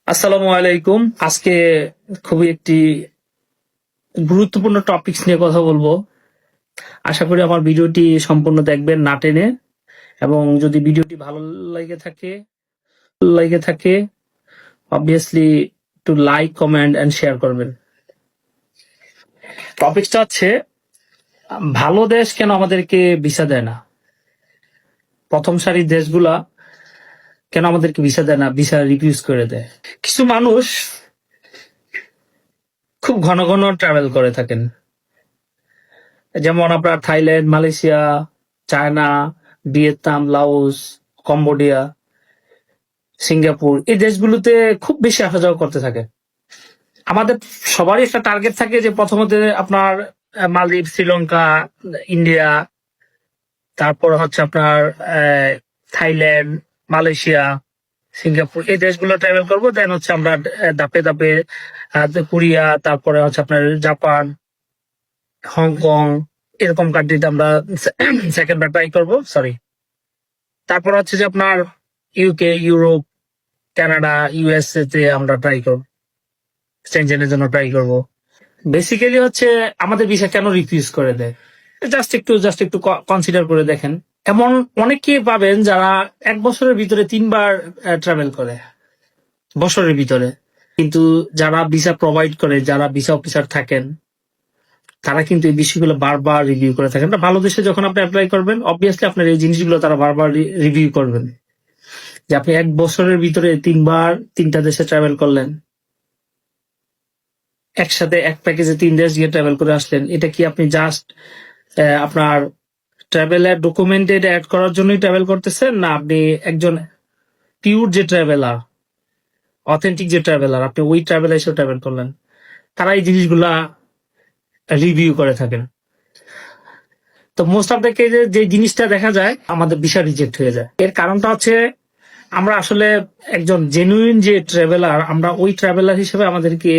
আসসালামু আলাইকুম। আজকে খুবই একটি গুরুত্বপূর্ণ টপিকস নিয়ে কথা বলবো। আশা করি আমার ভিডিওটি সম্পূর্ণ দেখবেন না টেনে, এবং যদি ভিডিওটি ভালো লাগে থাকে অবভিয়াসলি একটু লাইক, কমেন্ট এন্ড শেয়ার করবেন। টপিকসটা হচ্ছে ভালো দেশ কেন আমাদেরকে ভিসা দেয় না, প্রথম সারির দেশগুলা কেন আমাদেরকে ভিসা দেয় না, ভিসা রিফিউজ করে দেয়। কিছু মানুষ খুব ঘন ঘন ট্রাভেল করে থাকেন, যেমন আপনার Thailand, Malaysia, China, Vietnam, Laos, Cambodia, Singapore, এই দেশগুলোতে খুব বেশি আসা যাওয়া করতে থাকে। আমাদের সবারই একটা টার্গেট থাকে যে প্রথমত আপনার মালদ্বীপ, শ্রীলঙ্কা, ইন্ডিয়া, তারপর হচ্ছে আপনার থাইল্যান্ড, মালয়েশিয়া, সিঙ্গাপুর, এই দেশগুলো ট্রাভেল করবো। দেন হচ্ছে আমরা ধাপে ধাপে কোরিয়া, তারপরে হচ্ছে আপনার জাপান, হংকং, এরকম কান্ট্রিতে আমরা সেকেন্ড বার ট্রাই করবো। সরি, তারপর হচ্ছে যে আপনার ইউকে, ইউরোপ, কানাডা, ইউএসএ তে আমরা ট্রাই করব, সেনজেনের জন্য ট্রাই করব। বেসিক্যালি হচ্ছে আমাদের ভিসা কেন রিফিউজ করে দেয়, জাস্ট একটু কনসিডার করে দেখেন। এমন অনেকে পাবেন যারা এক বছরের ভিতরে 3 বার ট্রাভেল করে, বছরের ভিতরে। কিন্তু যারা ভিসা প্রোভাইড করে, যারা ভিসা অফিসার থাকেন, তারা কিন্তু এই বিষয়গুলো বারবার রিভিউ করে থাকেন। ভালো দেশে যখন আপনি অ্যাপ্লাই করবেন, অবভিয়াসলি আপনার এই জিনিসগুলো তারা বারবার রিভিউ করবেন, যে আপনি এক বছরের ভিতরে 3 বার 3টা দেশে ট্রাভেল করলেন, একসাথে এক প্যাকেজে 3 দেশ গিয়ে ট্রাভেল করে আসলেন। এটা কি আপনি জাস্ট আপনার ট্রাভেলের ডকুমেন্টে অ্যাড করার জন্যই ট্রাভেল করতেছেন, না আপনি একজন পিওর যে ট্রাভেলার, অথেন্টিক যে ট্রাভেলার, আপনি ওই ট্রাভেলার হিসেবে ট্রাভেল করলেন? তারা এই জিনিসগুলা রিভিউ করে থাকেন। তো মোস্ট অফ দ্য কেজে যে জিনিসটা দেখা যায়, আমাদের ভিসা রিজেক্ট হয়ে যায়। এর কারণটা হচ্ছে আমরা আসলে একজন জেনুইন যে ট্রাভেলার, আমরা ওই ট্রাভেলার হিসেবে আমাদেরকে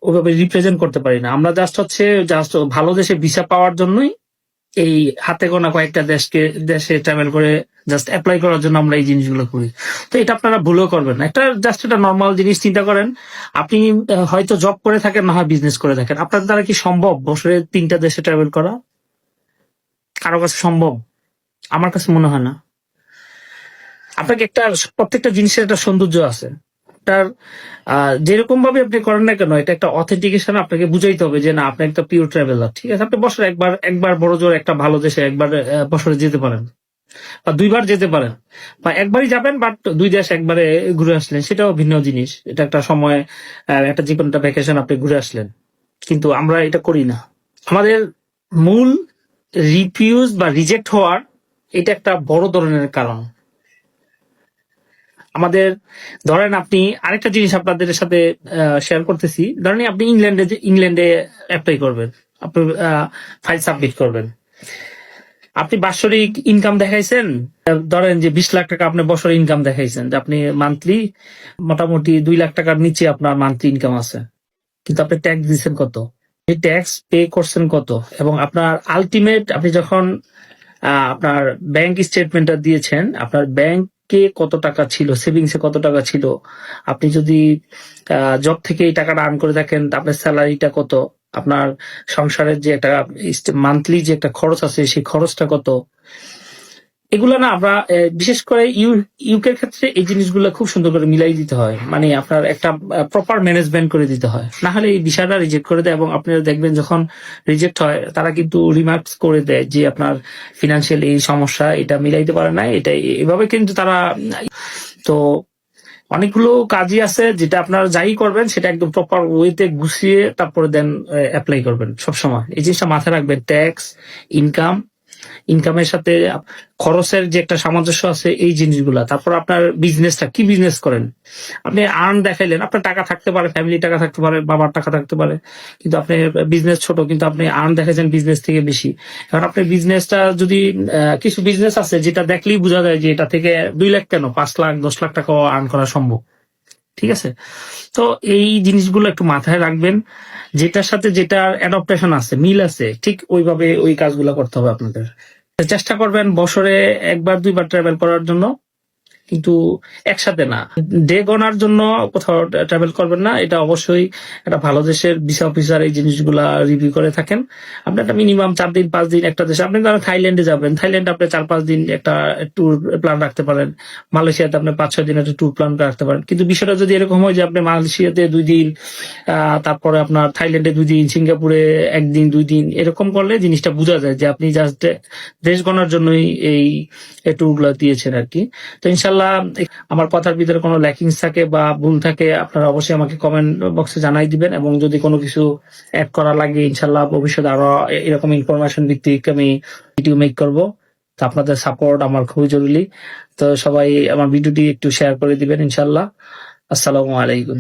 ওইভাবে রিপ্রেজেন্ট করতে পারি না। আমরা জাস্ট ভালো দেশে ভিসা পাওয়ার জন্যই এই হাতে গোনা কয়েকটা দেশে ট্রাভেল করে জাস্ট অ্যাপ্লাই করার জন্য আমরা এই জিনিসগুলো করি। তো এটা আপনারা ভুলও করবেন না। একটা নর্মাল জিনিস চিন্তা করেন। আপনি হয়তো জব করে থাকেন, না হয় বিজনেস করে থাকেন। আপনার দ্বারা কি সম্ভব বছরে 3টা দেশে ট্রাভেল করা? কারো কাছে সম্ভব? আমার কাছে মনে হয় না। আপনাকে প্রত্যেকটা জিনিসের একটা সৌন্দর্য আছে। তার যেরকম ভাবে আপনি করেন না কেন, এটা একটা অথেন্টিকেশন আপনাকে বুঝাইতে হবে যে না, আপনি একটা পিওর ট্রাভেলার। ঠিক আছে, আপনি বছরে একবার বড় জোর একটা ভালো দেশে একবার বছরে যেতে পারেন, বা 2 বার যেতে পারেন, বা একবারই যাবেন বাট 2 দেশ একবারে ঘুরে আসলেন, সেটাও ভিন্ন জিনিস। এটা একটা সময়, একটা জীবনটা ভ্যাকেশন, আপনি ঘুরে আসলেন। কিন্তু আমরা এটা করি না। আমাদের মূল রিফিউজ বা রিজেক্ট হওয়ার এটা একটা বড় ধরনের কারণ। আমাদের ধরেন, আপনি আরেকটা জিনিস আপনাদের সাথে শেয়ার করতেছি। ধরেন আপনি ইংল্যান্ডে অ্যাপ্লাই করবেন, আপনি ফাইল সাবমিট করবেন। আপনি বাৎসরিক ইনকাম দেখাইছেন, ধরেন যে 20 লাখ টাকা আপনি বছরে ইনকাম দেখাইছেন, যে আপনি মান্থলি মোটামুটি 2 লাখ টাকার নিচে আপনার মান্থলি ইনকাম আছে। কিন্তু আপনি ট্যাক্স দিচ্ছেন কত, এই ট্যাক্স পে করছেন কত, এবং আপনার আলটিমেট আপনি যখন আপনার ব্যাংক স্টেটমেন্টটা দিয়েছেন, আপনার ব্যাংকে কত টাকা ছিল, সেভিংসে কত টাকা ছিল, আপনি যদি জব থেকে এই টাকাটা আর্ন করে থাকেন, আপনার স্যালারিটা কত, আপনার সংসারের যে একটা মান্থলি যে একটা খরচ আছে, সেই খরচটা কত, এগুলো না আমরা বিশেষ করে ইউকের ক্ষেত্রে এই জিনিসগুলো খুব সুন্দর করে মিলাই দিতে হয়। মানে আপনার একটা প্রপার ম্যানেজমেন্ট করে দিতে হয়, না হলে এই বিষয়টা রিজেক্ট করে দেয়। এবং আপনারা দেখবেন যখন রিজেক্ট হয়, তারা কিন্তু রিমার্কস করে দেয় যে আপনার ফিনান্সিয়াল এই সমস্যা, এটা মিলাইতে পারে না, এটা এভাবে কিন্তু তারা। তো অনেকগুলো কাজই আছে যেটা আপনারা যাই করবেন সেটা একদম প্রপার ওয়েতে গুছিয়ে তারপরে দেন অ্যাপ্লাই করবেন। সবসময় এই জিনিসটা মাথায় রাখবেন, ট্যাক্স, ইনকাম, ইনকামের সাথে খরচের যে একটা সামঞ্জস্য আছে, এই জিনিসগুলা। তারপর আপনার বিজনেসটা কি, বিজনেস করেন, আপনি আর্ন দেখাইলেন, আপনার টাকা থাকতে পারে, ফ্যামিলি টাকা থাকতে পারে, বাবার টাকা থাকতে পারে, কিন্তু আপনি বিজনেস ছোট, কিন্তু আপনি আর্ন দেখাইছেন বিজনেস থেকে বেশি। কারণ আপনি বিজনেসটা যদি কিছু বিজনেস আছে যেটা দেখলেই বোঝা যায় যে এটা থেকে 2 লাখ কেন 5 লাখ 10 লাখ টাকাও আর্ন করা সম্ভব। ঠিক আছে, তো এই জিনিসগুলো একটু মাথায় রাখবেন। যেটার সাথে যেটার অ্যাডাপ্টেশন আছে, মিল আছে, ঠিক ওইভাবে ওই কাজগুলো করতে হবে আপনাদের। চেষ্টা করবেন বছরে 1 বার 2 বার ট্রাভেল করার জন্য। কিন্তু একসাথে না। ডে গণার জন্য কোথাও ট্রাভেল করবেন না, এটা অবশ্যই একটা ভালো দেশের ভিসা অফিসার এই জিনিসগুলা রিভিউ করে থাকেন। আপনি একটা মিনিমাম 4 দিন 5 দিন একটা দেশে, আপনি ধরেন থাইল্যান্ডে যাবেন, থাইল্যান্ডে আপনি 4-5 দিন একটা ট্যুর প্ল্যান রাখতে পারেন, মালয়েশিয়াতে আপনি 5-6 দিন একটা ট্যুর প্ল্যান রাখতে পারেন। কিন্তু বিষয়টা যদি এরকম হয় যে আপনি মালয়েশিয়াতে 2 দিন, তারপরে আপনার থাইল্যান্ডে 2 দিন, সিঙ্গাপুরে 1 দিন 2 দিন, এরকম করলে জিনিসটা বোঝা যায় যে আপনি জাস্ট দেশ গণার জন্যই এই ট্যুর গুলো দিয়েছেন আর কি। তো ইনশাল্লাহ আমার কথার ভিতরে কোনো ল্যাকিংস থাকে বা ভুল থাকে আপনারা অবশ্যই আমাকে কমেন্ট বক্সে জানাই দিবেন, এবং যদি কোনো কিছু অ্যাড করা লাগে ইনশাল্লাহ ভবিষ্যতে আরো এরকম ইনফরমেশন ভিত্তিক আমি ভিডিও মেক করব। তো আপনাদের সাপোর্ট আমার খুবই জরুরি। তো সবাই আমার ভিডিওটি একটু শেয়ার করে দিবেন ইনশাল্লাহ। আসসালামু আলাইকুম।